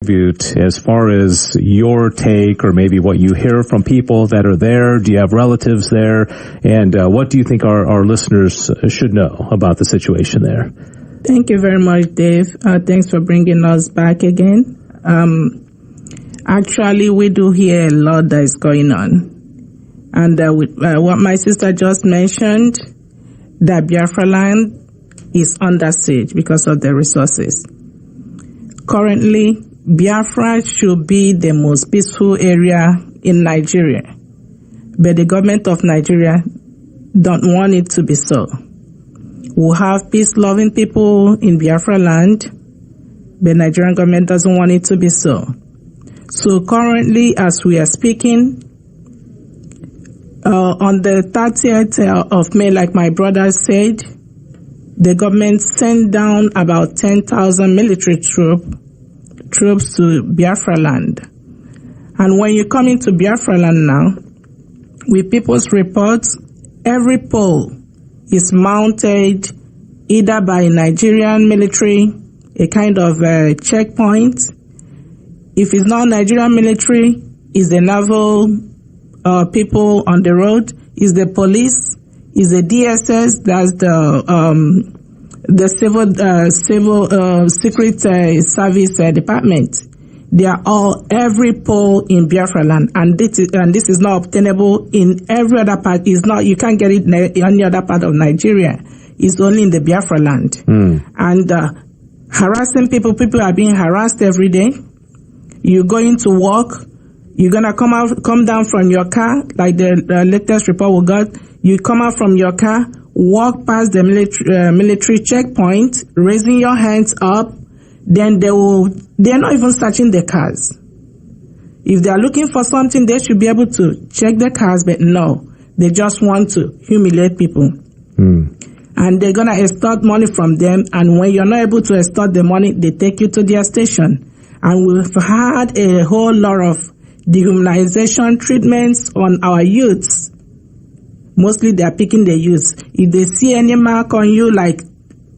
contribute as far as your take or maybe what you hear from people that are there? Do you have relatives there? And what do you think our listeners should know about the situation there? Thank you very much, Dave. Thanks for bringing us back again. Actually, we do hear a lot that is going on. And with what my sister just mentioned, that Biafra land is under siege because of the resources. Currently, Biafra should be the most peaceful area in Nigeria. But the government of Nigeria don't want it to be so. We have peace-loving people in Biafra land, but Nigerian government doesn't want it to be so. So currently, as we are speaking, on the 30th of May, like my brother said, the government sent down about 10,000 military troops to Biafra land. And when you come into Biafra land now, with people's reports, every pole is mounted either by Nigerian military, a kind of checkpoint. If it's not Nigerian military, it's the naval people on the road, is the police, is the DSS, that's the civil secret service department. They are all every pole in Biafra land, and this is not obtainable in every other part. It's not, you can't get it in any other part of Nigeria. It's only in the Biafra land. And harassing people are being harassed every day. You're going to work, you're gonna come down from your car, like the latest report we got. You come out from your car, walk past the military checkpoint, raising your hands up. Then they're not even searching the cars. If they are looking for something, they should be able to check the cars, but no, they just want to humiliate people. And they're gonna extort money from them, and when you're not able to extort the money, they take you to their station. And we've had a whole lot of dehumanization treatments on our youths. Mostly they are picking the youths. If they see any mark on you, like,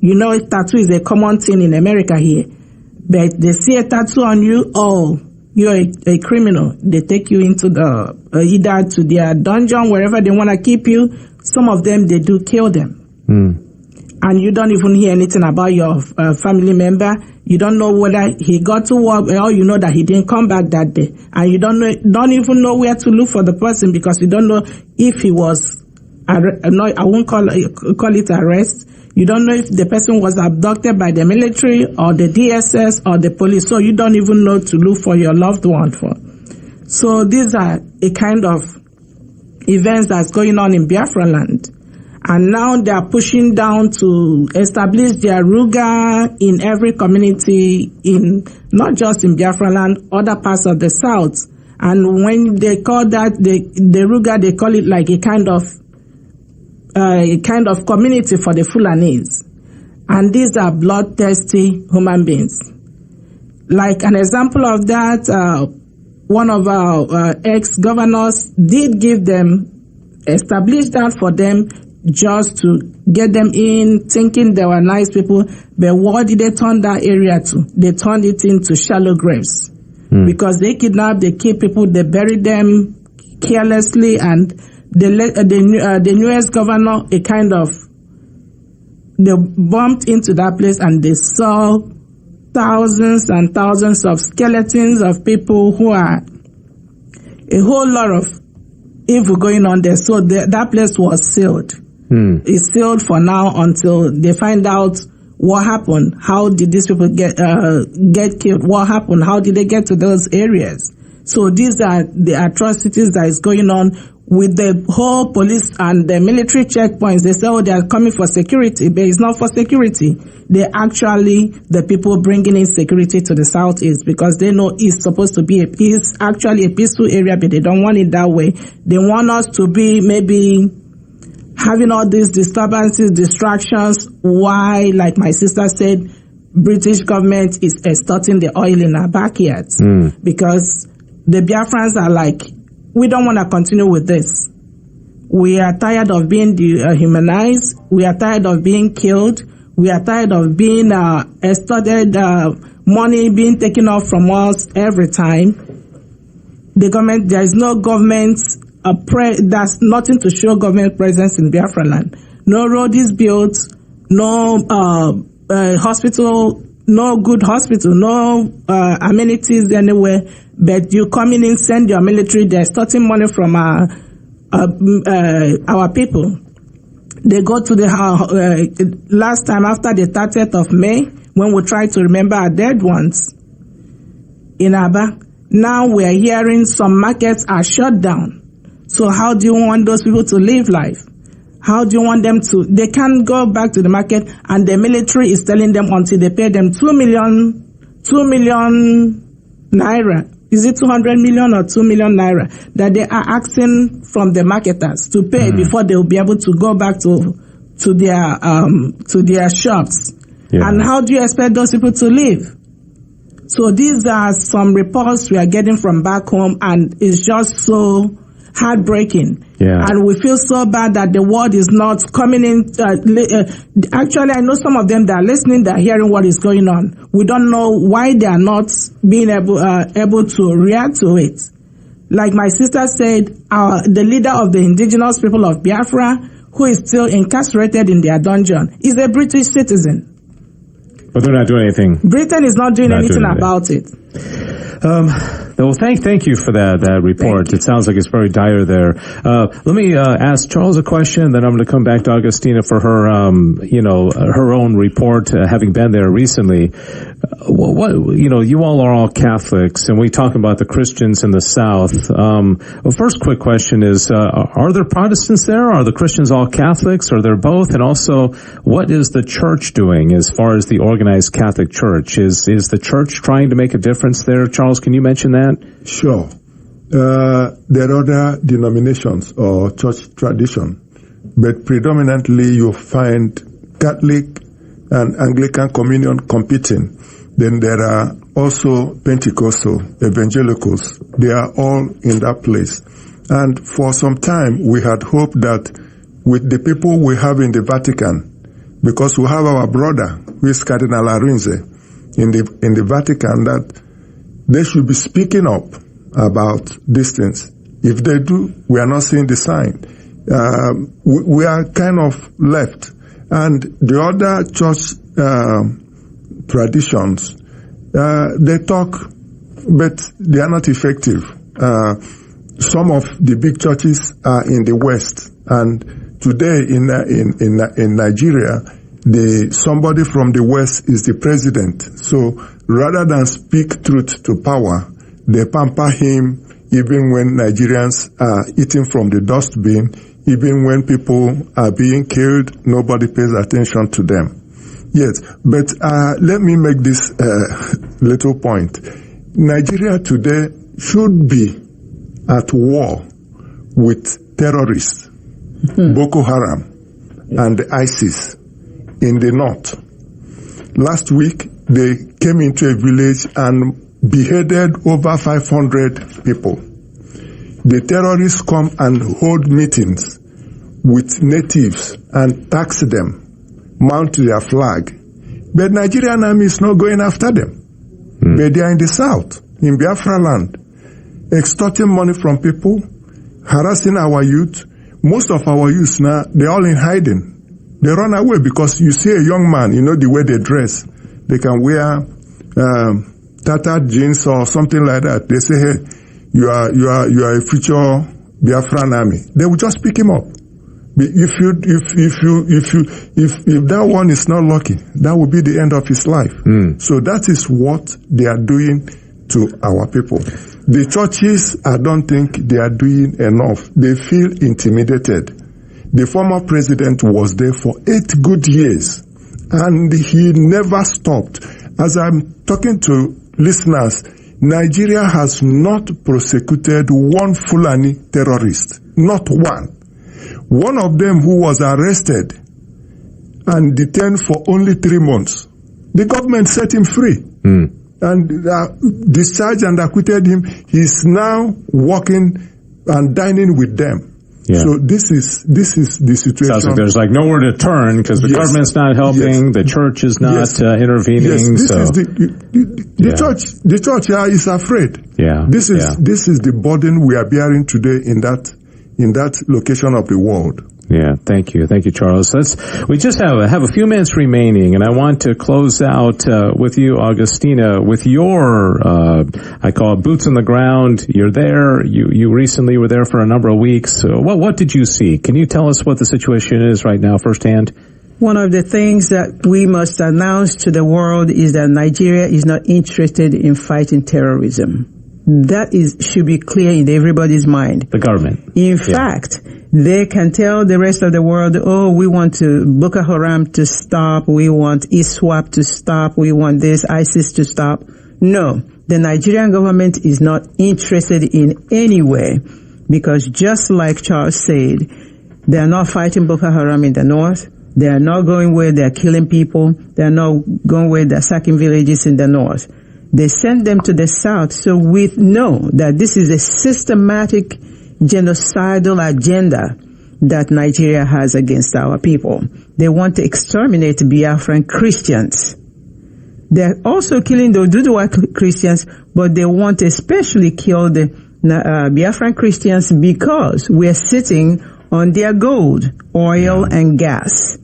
you know, tattoo is a common thing in America here. But they see a tattoo on you, oh, you're a criminal. They take you into the, either to their dungeon, wherever they want to keep you. Some of them, they do kill them. And you don't even hear anything about your family member. You don't know whether he got to work, or you know that he didn't come back that day. And you don't even know where to look for the person, because you don't know if he was, I won't call it arrest. You don't know if the person was abducted by the military or the DSS or the police. So you don't even know to look for your loved one for. So these are a kind of events that's going on in Biafra land. And now they are pushing down to establish their Ruga in every community, in not just in Biafra land, other parts of the south. And when they call that the Ruga, they call it like a kind of community for the Fulanis. And these are bloodthirsty human beings. Like an example of that, one of our ex-governors did give them, establish that for them, just to get them in, thinking they were nice people. But what did they turn that area to? They turned it into shallow graves. Because they kidnap, they kill people, they bury them carelessly, and the newest governor, they bumped into that place and they saw thousands and thousands of skeletons of people who are a whole lot of evil going on there. So that place was sealed. It's sealed for now until they find out what happened. How did these people get killed? What happened? How did they get to those areas? So these are the atrocities that is going on with the whole police and the military checkpoints. They say, oh, they are coming for security, but it's not for security. They actually, the people bringing in security to the southeast, because they know it's supposed to be it's actually a peaceful area, but they don't want it that way. They want us to be maybe having all these disturbances, distractions. Why, like my sister said, British government is extorting the oil in our backyards. Because the Biafrans are like, we don't want to continue with this. We are tired of being dehumanized. We are tired of being killed. We are tired of being extorted, money being taken off from us every time. The government, there is no government, there's nothing to show government presence in Biafra land. No road is built, no hospital, no good hospital, no amenities anywhere. But you coming in, send your military, they're extorting money from our people. They go to the last time after the 30th of May, when we try to remember our dead ones in Aba. Now we're hearing some markets are shut down. So how do you want those people to live life? How do you want them to? They can't go back to the market, and the military is telling them until they pay them 2 million naira. Is it 200 million or 2 million naira that they are asking from the marketers to pay before they will be able to go back to their shops? Yeah. And how do you expect those people to live? So these are some reports we are getting from back home, and it's just so heartbreaking. Yeah. And we feel so bad that the word is not coming in. Actually, I know some of them that are listening, that are hearing what is going on. We don't know why they are not being able to react to it. Like my sister said, the leader of the indigenous people of Biafra, who is still incarcerated in their dungeon, is a British citizen. But they're not doing anything. Britain is not doing anything about it. Well, thank you for that report. It sounds like it's very dire there. Let me ask Charles a question, then I'm going to come back to Augustina for her, her own report, having been there recently. You all are all Catholics, and we talk about the Christians in the South. First quick question is, are there Protestants there? Are the Christians all Catholics? Are there both? And also, what is the church doing as far as the organized Catholic Church? Is the church trying to make a difference there? Charles, can you mention that? Sure. There are other denominations or church tradition, but predominantly you find Catholic and Anglican communion competing. Then there are also Pentecostal, evangelicals. They are all in that place. And for some time, we had hoped that with the people we have in the Vatican, because we have our brother, who is Cardinal Arinze, in the Vatican, that they should be speaking up about these things. If they do, we are not seeing the sign. We are kind of left. And the other church traditions, they talk, but they are not effective. Some of the big churches are in the West, and today in Nigeria, somebody from the West is the president. So rather than speak truth to power, they pamper him even when Nigerians are eating from the dustbin, even when people are being killed, nobody pays attention to them. Yes, but let me make this little point. Nigeria today should be at war with terrorists, Boko Haram and ISIS in the north. Last week, they came into a village and beheaded over 500 people. The terrorists come and hold meetings with natives and tax them, mount their flag. But Nigerian army is not going after them. But they are in the south, in Biafra land, extorting money from people, harassing our youth. Most of our youth now, they're all in hiding. They run away because you see a young man, you know the way they dress. They can wear tattered jeans or something like that. They say, hey, you are a future Biafran army. They will just pick him up. If that one is not lucky, that will be the end of his life. So that is what they are doing to our people. The churches, I don't think they are doing enough. They feel intimidated. The former president was there for 8 good years, and he never stopped. As I'm talking to listeners, Nigeria has not prosecuted one Fulani terrorist. Not one. One of them who was arrested and detained for only 3 months, the government set him free and discharged and acquitted him. He's now working and dining with them. Yeah. So this is the situation. Sounds like there's like nowhere to turn because the government's not helping, the church is not intervening. Yes, this is the church here is afraid. Yeah. This is the burden we are bearing today in that location of the world. Yeah, thank you, Charles. We just have a few minutes remaining, and I want to close out with you, Augustina, with your I call it boots on the ground. You're there. You recently were there for a number of weeks. What did you see? Can you tell us what the situation is right now, firsthand? One of the things that we must announce to the world is that Nigeria is not interested in fighting terrorism. That should be clear in everybody's mind. The government. In fact, they can tell the rest of the world, oh, we want Boko Haram to stop, we want ISWAP to stop, we want ISIS to stop. No, the Nigerian government is not interested in any way, because just like Charles said, they are not fighting Boko Haram in the north. They are not going where they are killing people. They are not going where they are sacking villages in the north. They send them to the south, so we know that this is a systematic genocidal agenda that Nigeria has against our people. They want to exterminate Biafran Christians. They're also killing the Oduduwa Christians, but they want to especially kill the Biafran Christians because we're sitting on their gold, oil, and gas.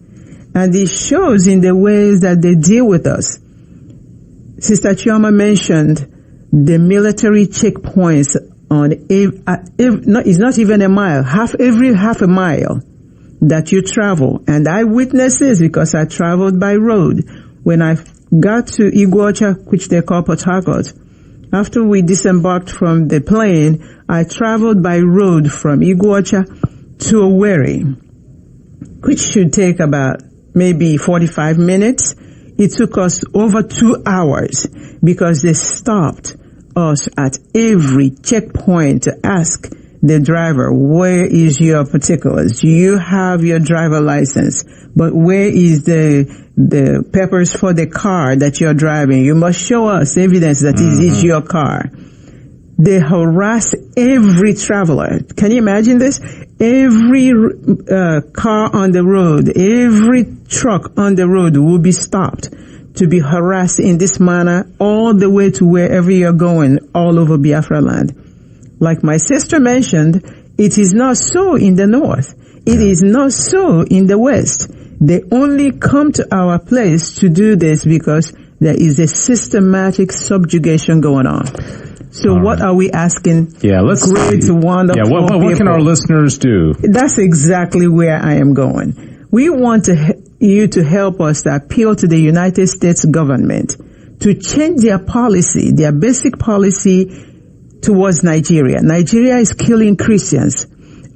And it shows in the ways that they deal with us. Sister Chioma mentioned the military checkpoints it's not even a mile, every half a mile that you travel. And I witnessed this because I traveled by road. When I got to Iguacha, which they call Port Harcourt, after we disembarked from the plane, I traveled by road from Iguacha to Owerri, which should take about maybe 45 minutes. It took us over 2 hours because they stopped us at every checkpoint to ask the driver, where is your particulars? You have your driver license, but where is the papers for the car that you're driving? You must show us evidence that it is your car. They harass every traveler. Can you imagine this? Every car on the road, every truck on the road will be stopped to be harassed in this manner all the way to wherever you're going, all over Biafra land. Like my sister mentioned, it is not so in the north. It is not so in the west. They only come to our place to do this because there is a systematic subjugation going on. So what are we asking? Yeah, let's great, wonderful people. What can our listeners do? That's exactly where I am going. We want you to help us to appeal to the United States government to change their policy, their basic policy towards Nigeria. Nigeria is killing Christians.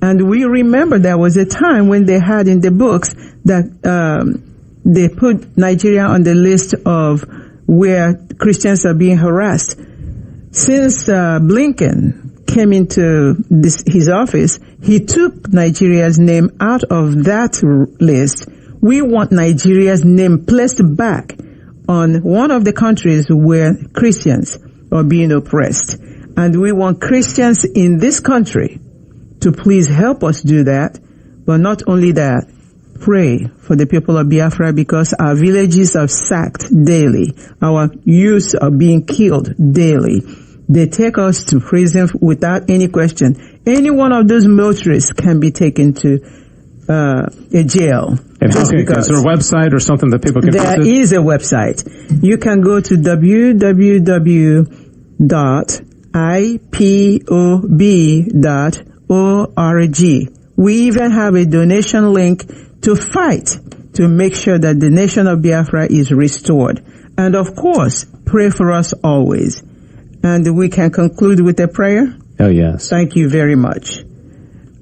And we remember there was a time when they had in the books that they put Nigeria on the list of where Christians are being harassed. Since Blinken came into his office, he took Nigeria's name out of that list. We want Nigeria's name placed back on one of the countries where Christians are being oppressed. And we want Christians in this country to please help us do that. But not only that, pray for the people of Biafra because our villages are sacked daily. Our youths are being killed daily. They take us to prison without any question. Any one of those motorists can be taken to a jail. And is there a website or something that people can visit? There is a website. You can go to www.ipob.org. We even have a donation link to fight to make sure that the nation of Biafra is restored. And of course, pray for us always. And we can conclude with a prayer? Oh, yes. Thank you very much.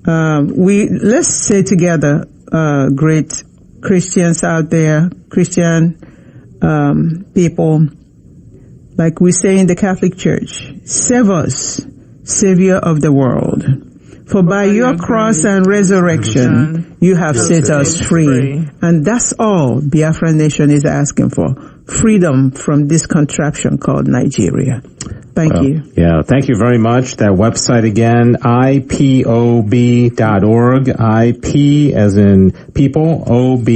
Let's say together, great Christians out there, Christian people, like we say in the Catholic Church, save us, Savior of the world. For by your cross and resurrection, you have set us free. And that's all Biafra Nation is asking for. freedom from this contraption called Nigeria. Thank you. Yeah, thank you very much. That website again, IPOB.org, IP as in people, OB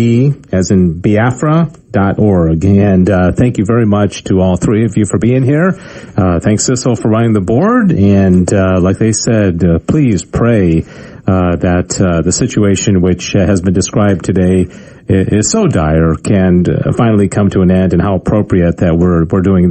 as in Biafra.org. And thank you very much to all three of you for being here. Thanks, Sissel, for running the board. And like they said, please pray that the situation which has been described today is so dire can finally come to an end, and how appropriate that we're doing this.